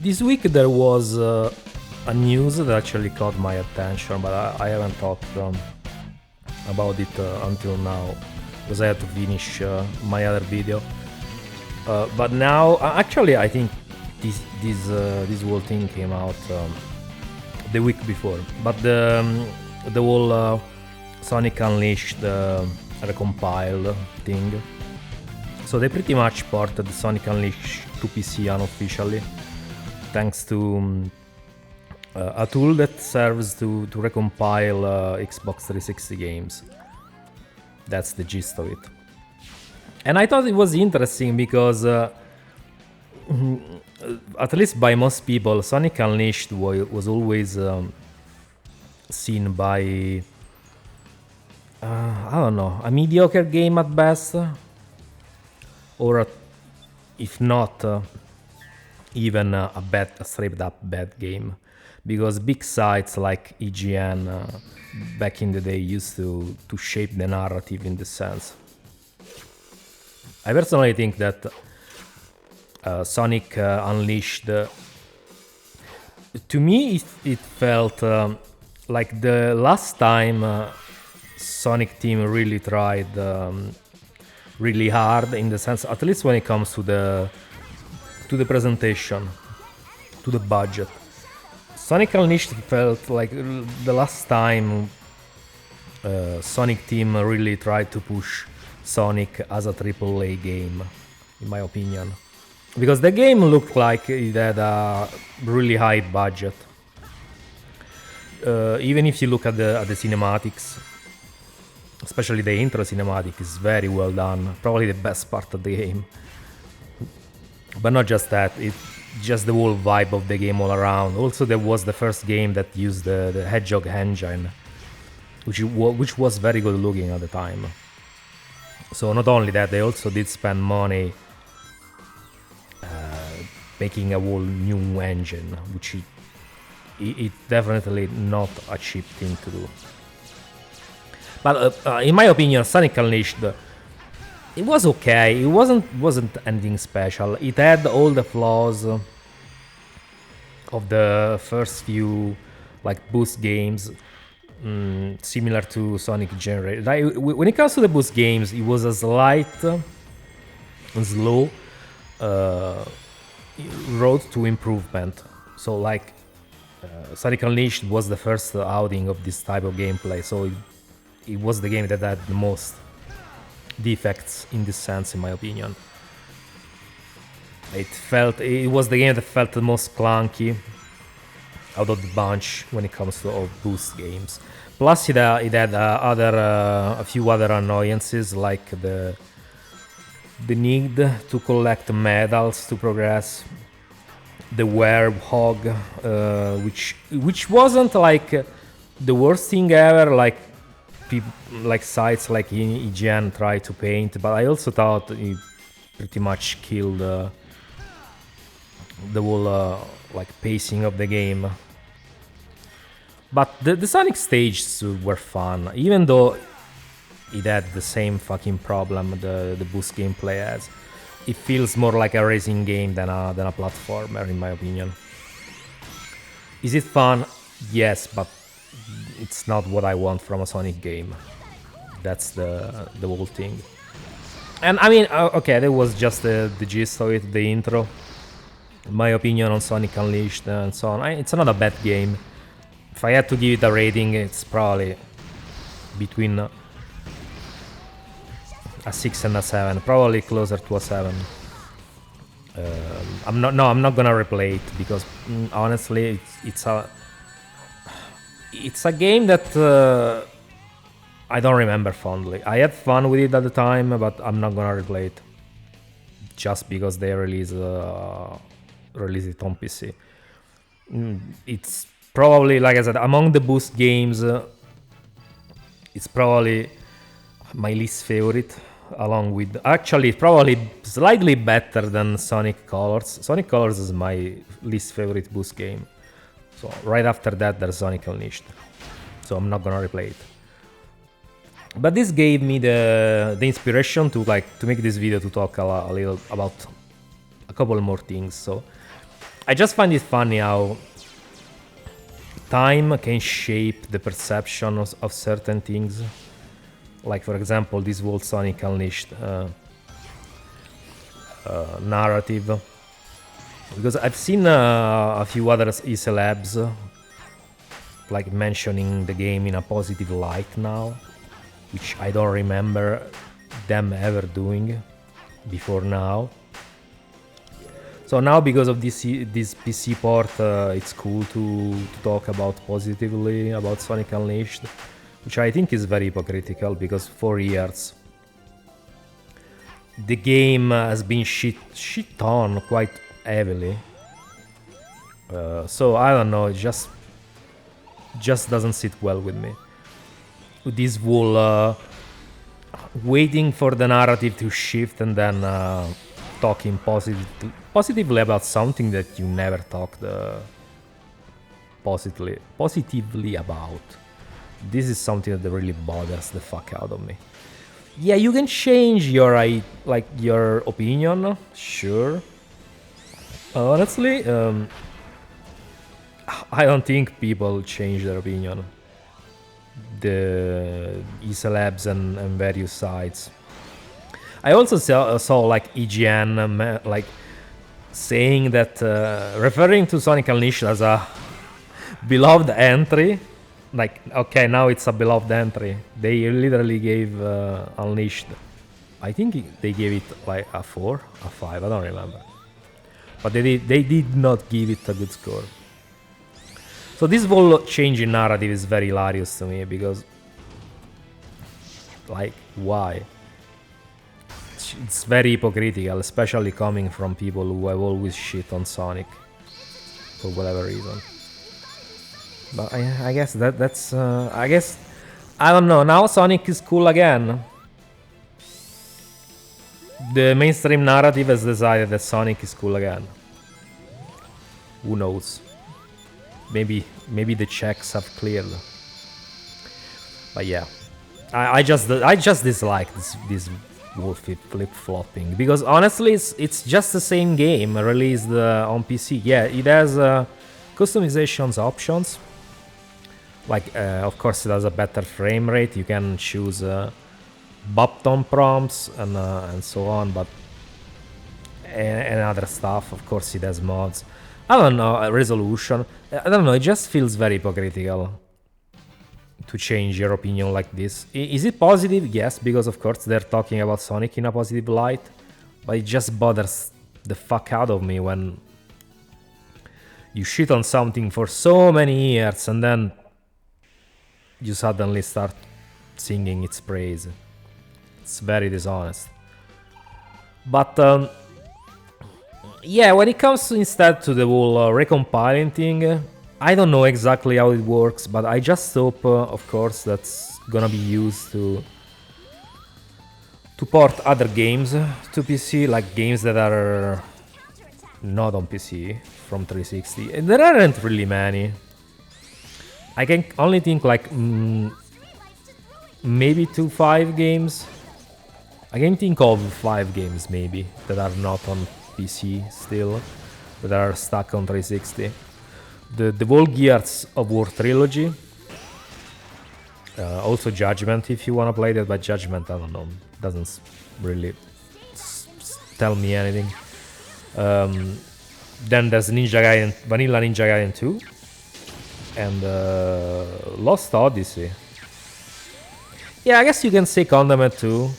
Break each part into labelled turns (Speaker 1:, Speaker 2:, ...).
Speaker 1: This week there was a news that actually caught my attention, but I haven't talked about it until now because I had to finish my other video. But now, actually, I think this whole thing came out the week before. But the whole Sonic Unleashed recompiled thing. So they pretty much ported Sonic Unleashed to PC unofficially, thanks to a tool that serves to recompile Xbox 360 games. That's the gist of it. And I thought it was interesting because, at least by most people, Sonic Unleashed was always seen by, I don't know, a mediocre game at best, or if not, even a straight up bad game. Because big sites like IGN back in the day used to shape the narrative in this sense. I personally think that Sonic Unleashed, to me, it felt like the last time Sonic team really tried really hard, in the sense, at least when it comes to the presentation, to the budget. Sonic Unleashed felt like the last time Sonic team really tried to push Sonic as a AAA game, in my opinion. Because the game looked like it had a really high budget. Even if you look at the cinematics, especially the intro cinematic is very well done, probably the best part of the game. But not just that, it's just the whole vibe of the game all around. Also, there was the first game that used the Hedgehog engine, which was very good looking at the time. So not only that, they also did spend money making a whole new engine, which it definitely not a cheap thing to do. But in my opinion, Sonic Unleashed, it was okay. It wasn't anything special. It had all the flaws of the first few like boost games, similar to Sonic Generator. When it comes to the boost games, it was a slight and slow road to improvement. So like Sonic Unleashed was the first outing of this type of gameplay, so it was the game that had the most defects in this sense, in my opinion. It was the game that felt the most clunky out of the bunch when it comes to all boost games. Plus, it had a few other annoyances, like the need to collect medals to progress, the werehog, which wasn't like the worst thing ever, like sites like IGN try to paint, but I also thought it pretty much killed the whole like pacing of the game. But the Sonic stages were fun, even though it had the same fucking problem the boost gameplay has. It feels more like a racing game than a platformer, in my opinion. Is it fun? Yes, but it's not what I want from a Sonic game. That's the whole thing. And I mean, okay, that was just the gist of it, the intro. My opinion on Sonic Unleashed and so on. It's not a bad game. If I had to give it a rating, it's probably between a 6 and a 7, probably closer to a 7. I'm not gonna replay it because honestly, it's a game that I don't remember fondly. I had fun with it at the time, but I'm not gonna replay it just because they release it on PC. It's probably, like I said, among the boost games, it's probably my least favorite, along with, actually, probably slightly better than Sonic Colors. Sonic Colors is my least favorite boost game. So right after that, there's Sonic Unleashed. So I'm not gonna replay it. But this gave me the inspiration to make this video, to talk a little about a couple more things. So I just find it funny how time can shape the perception of certain things. Like, for example, this whole Sonic Unleashed narrative. Because I've seen a few other e-celebs like mentioning the game in a positive light now, which I don't remember them ever doing before now. So now, because of this PC port, it's cool to talk about positively about Sonic Unleashed, which I think is very hypocritical, because for years the game has been shit on quite heavily. So I don't know, it just doesn't sit well with me. This whole waiting for the narrative to shift and then talking positively about something that you never talked positively about. This is something that really bothers the fuck out of me. Yeah, you can change your opinion, sure. Honestly, I don't think people change their opinion. The e-celebs and various sites. I also saw like EGN like saying that referring to Sonic Unleashed as a beloved entry. Like, okay, now it's a beloved entry. They literally gave Unleashed, I think they gave it like a 4, a 5, I don't remember. But they did not give it a good score. So this whole change in narrative is very hilarious to me, because, like, why? It's very hypocritical, especially coming from people who have always shit on Sonic for whatever reason. But I guess that's I guess, I don't know, now Sonic is cool again. The mainstream narrative has decided that Sonic is cool again. Who knows? Maybe the checks have cleared. But yeah, I just dislike this whole flip-flopping, because honestly it's just the same game released on PC. Yeah, it has customizations options. Like, of course, it has a better frame rate. You can choose button prompts and so on, but and other stuff. Of course, it has mods. I don't know, resolution. I don't know. It just feels very hypocritical to change your opinion like this. Is it positive? Yes, because of course they're talking about Sonic in a positive light, but it just bothers the fuck out of me when you shit on something for so many years and then you suddenly start singing its praise. It's very dishonest. But yeah, when it comes instead to the whole recompiling thing, I don't know exactly how it works, but I just hope, of course, that's gonna be used to port other games to PC, like games that are not on PC from 360. And there aren't really many. I can only think like maybe 5 games. I can think of 5 games maybe that are not on PC still, that are stuck on 360. The whole Gears of War trilogy. Also Judgment if you want to play that, but Judgment, I don't know, doesn't really tell me anything. Then there's Vanilla Ninja Gaiden 2. And Lost Odyssey. Yeah, I guess you can say Condiment 2.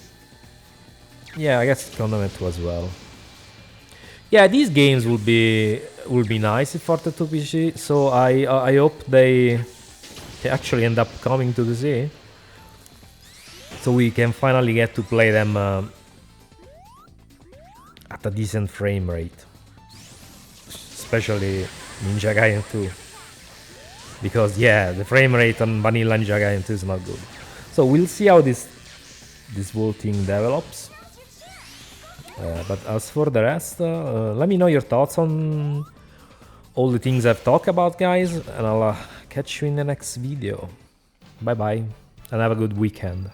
Speaker 1: Yeah, I guess Condiment 2 as well. Yeah, these games will be nice if ported to PC. So I hope they actually end up coming to the PC, so we can finally get to play them at a decent frame rate. Especially Ninja Gaiden 2. Because yeah, the frame rate on Vanilla Ninja Gaiden 2 is not good. So we'll see how this whole thing develops. But as for the rest, let me know your thoughts on all the things I've talked about, guys, and I'll catch you in the next video. Bye bye, and have a good weekend.